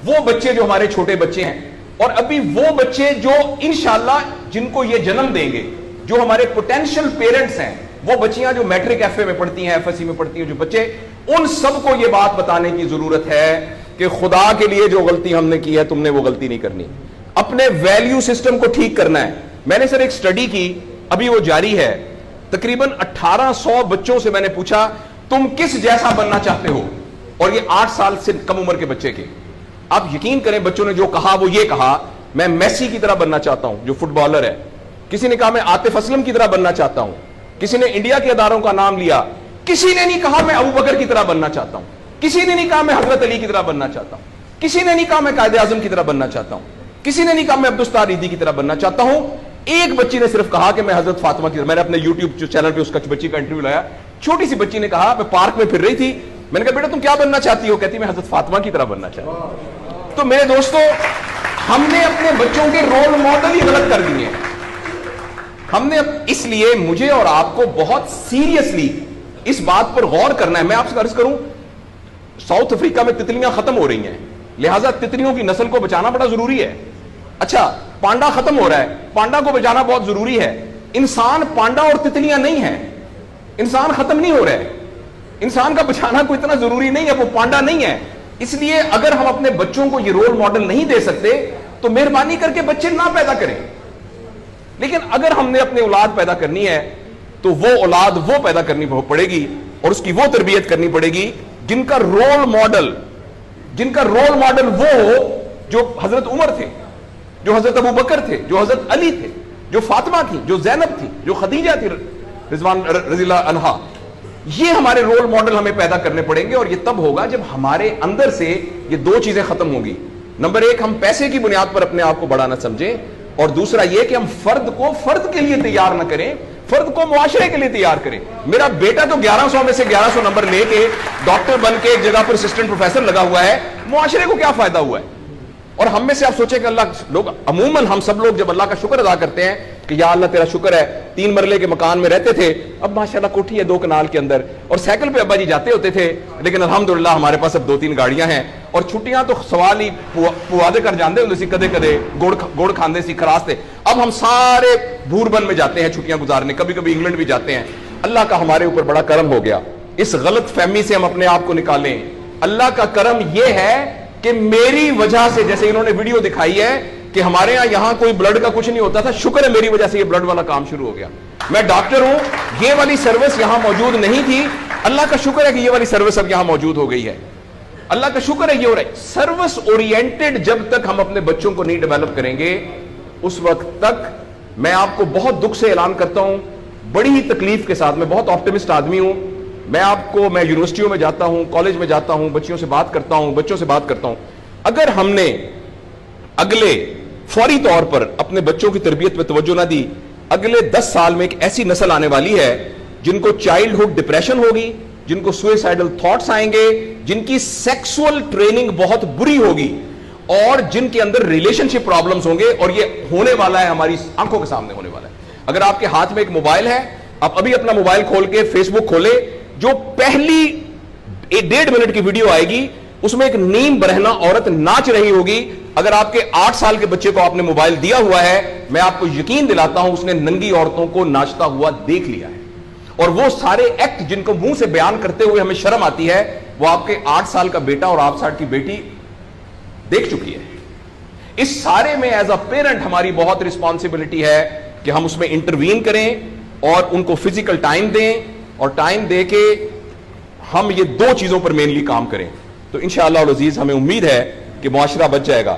وہ بچے جو ہمارے چھوٹے بچے ہیں اور ابھی وہ بچے جو انشاءاللہ جن کو یہ جنم دیں گے, جو ہمارے پوٹینشیل پیرنٹس ہیں, وہ بچیاں جو میٹرک ایف اے میں پڑھتی ہیں, ایف ایس سی میں پڑھتی ہیں, جو بچے, ان سب کو یہ بات بتانے کی ضرورت ہے کہ خدا کے لیے جو غلطی ہم نے کی ہے تم نے وہ غلطی نہیں کرنی. اپنے ویلیو سسٹم کو ٹھیک کرنا ہے. میں نے سر ایک سٹڈی کی, ابھی وہ جاری ہے, تقریباً 1800 بچوں سے میں نے پوچھا تم کس جیسا بننا چاہتے ہو, اور یہ 8 سال سے کم عمر کے بچے کے. آپ یقین کریں بچوں نے جو کہا وہ یہ کہا میں میسی کی طرح بننا چاہتا ہوں جو فٹ بالر ہے, کسی نے کہا میں عاطف اسلم کی طرح بننا چاہتا ہوں, کسی نے انڈیا کے اداروں کا نام لیا, کسی نے نہیں کہا میں ابو بکر کی طرح بننا چاہتا ہوں, کسی نے نہیں کہا میں حضرت علی کی طرح بننا چاہتا ہوں, کسی نے نہیں کہا میں قائد اعظم کی طرح بننا چاہتا ہوں, کسی نے نہیں کہا میں عبدالستار ریدی کی طرح بننا چاہتا ہوں. ایک بچی نے صرف کہا کہ میں حضرت فاطمہ کی طرح. میں نے اپنے یوٹیوب چینل پہ اس کا بچی کا انٹرویو لایا, چھوٹی سی بچی نے کہا میں پارک میں پھر رہی تھی, میں نے کہا بیٹا تم کیا بننا چاہتی ہو, کہتی میں حضرت فاطمہ کی طرح بننا چاہتی ہوں. تو میرے دوستو, ہم نے اپنے بچوں کے رول ماڈل ہی غلط کر دیے. ہم نے, اس لیے مجھے اور آپ کو بہت سیریسلی اس بات پر غور کرنا ہے. میں آپ سے عرض کروں, ساؤتھ افریقہ میں تتلیاں ختم ہو رہی ہیں, لہٰذا تتلیوں کی نسل کو بچانا بڑا ضروری ہے. اچھا, پانڈا ختم ہو رہا ہے, پانڈا کو بچانا بہت ضروری ہے. انسان پانڈا اور تتلیاں نہیں ہیں, انسان ختم نہیں ہو رہا ہے, انسان کا بچانا کوئی اتنا ضروری نہیں ہے, وہ پانڈا نہیں ہے. اس لیے اگر ہم اپنے بچوں کو یہ رول ماڈل نہیں دے سکتے تو مہربانی کر کے بچے نہ پیدا کریں. لیکن اگر ہم نے اپنی اولاد پیدا کرنی ہے تو وہ اولاد وہ پیدا کرنی پڑے گی اور اس کی وہ تربیت کرنی پڑے گی جن کا رول ماڈل وہ ہو جو حضرت عمر تھے, جو حضرت ابو بکر تھے, جو حضرت علی تھے, جو فاطمہ تھی, جو زینب تھی, جو خدیجہ تھی رضوان رضی اللہ عنہا. یہ ہمارے رول ماڈل ہمیں پیدا کرنے پڑیں گے, اور یہ تب ہوگا جب ہمارے اندر سے یہ دو چیزیں ختم ہوں گی. نمبر ایک, ہم پیسے کی بنیاد پر اپنے آپ کو بڑا نہ سمجھیں, اور دوسرا یہ کہ ہم فرد کو فرد کے لیے تیار نہ کریں, فرد کو معاشرے کے لیے تیار کریں. میرا بیٹا تو 1100 میں سے 1100 نمبر لے کے ڈاکٹر بن کے ایک جگہ پر اسسٹنٹ پروفیسر لگا ہوا ہے, معاشرے کو کیا فائدہ ہوا ہے؟ اور ہم میں سے آپ سوچیں کہ اللہ لوگ, عموماً ہم سب لوگ جب اللہ کا شکر ادا کرتے ہیں کہ یا اللہ تیرا شکر ہے 3 مرلے کے مکان میں رہتے تھے, اب ماشاءاللہ کوٹھی ہے 2 کنال کے اندر, اور سائیکل پہ ابا جی جاتے ہوتے تھے, لیکن الحمدللہ ہمارے پاس اب 2-3 گاڑیاں ہیں, اور چھٹیاں تو سوال ہی پوادے کر جاندے ہوتے سی, کدے کدے گوڑ کھاندے سی, خراستے. اب ہم سارے بھوربن میں جاتے ہیں چھٹیاں گزارنے, کبھی کبھی انگلینڈ بھی جاتے ہیں. اللہ کا ہمارے اوپر بڑا کرم ہو گیا. اس غلط فہمی سے ہم اپنے آپ کو نکالیں. اللہ کا کرم یہ ہے کہ میری وجہ سے, جیسے انہوں نے ویڈیو دکھائی ہے کہ ہمارے یہاں کوئی بلڈ کا کچھ نہیں ہوتا تھا, شکر ہے میری وجہ سے یہ بلڈ والا کام شروع ہو گیا. میں ڈاکٹر ہوں, یہ والی سروس یہاں موجود نہیں تھی, اللہ کا شکر ہے کہ یہ والی سروس اب یہاں موجود ہو گئی ہے. اللہ کا شکر ہے یہ ہو رہا ہے. سروس اورینٹڈ جب تک ہم اپنے بچوں کو نہیں ڈیولپ کریں گے, اس وقت تک میں آپ کو بہت دکھ سے اعلان کرتا ہوں, بڑی ہی تکلیف کے ساتھ, میں بہت آپٹمسٹ آدمی ہوں, میں یونیورسٹیوں میں جاتا ہوں, کالج میں جاتا ہوں, بچوں سے بات کرتا ہوں, اگر ہم نے اگلے فوری طور پر اپنے بچوں کی تربیت پہ توجہ نہ دی, اگلے 10 سال میں ایک ایسی نسل آنے والی ہے جن کو چائلڈہڈ ڈپریشن ہوگی, جن کو سوئسائڈل تھاٹس آئیں گے, جن کی سیکسول ٹریننگ بہت بری ہوگی, اور جن کے اندر ریلیشن شپ پرابلمز ہوں گے, اور یہ ہونے والا ہے, ہماری آنکھوں کے سامنے ہونے والا ہے. اگر آپ کے ہاتھ میں ایک موبائل ہے, آپ ابھی اپنا موبائل کھول کے فیس بک کھولے, جو پہلی 1.5 منٹ کی ویڈیو آئے گی اس میں ایک نیم برہنہ عورت ناچ رہی ہوگی. اگر آپ کے 8 سال کے بچے کو آپ نے موبائل دیا ہوا ہے, میں آپ کو یقین دلاتا ہوں اس نے ننگی عورتوں کو ناچتا ہوا دیکھ لیا ہے, اور وہ سارے ایکٹ جن کو منہ سے بیان کرتے ہوئے ہمیں شرم آتی ہے, وہ آپ کے 8 سال کا بیٹا اور 8 سال کی بیٹی دیکھ چکی ہے. اس سارے میں ایز اے پیرنٹ ہماری بہت رسپانسبلٹی ہے کہ ہم اس میں انٹروین کریں اور ان کو فزیکل ٹائم دیں, اور ٹائم دے کے ہم یہ 2 چیزوں پر مینلی کام کریں. تو انشاءاللہ العزیز ہمیں امید ہے کہ معاشرہ بچ جائے گا.